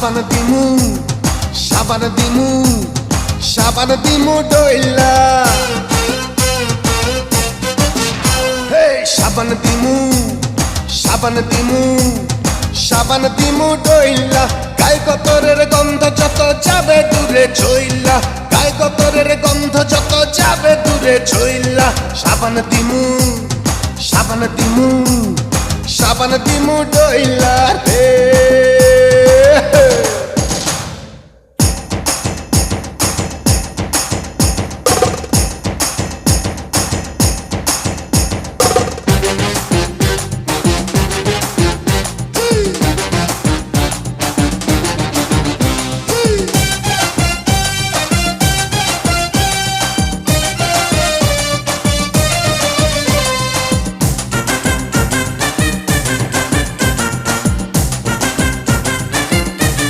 সাবান দিমু সাবান দিমু সাবান দিমু ডইলা হে সাবান দিমু সাবান দিমু সাবান দিমু ডইলা গায়ে কতরের গন্ধ যত যাবে দূরে ছইলা গায়ে কতরের গন্ধ যত যাবে দূরে ছইলা সাবান দিমু সাবান দিমু সাবান দিমু ডইলা হে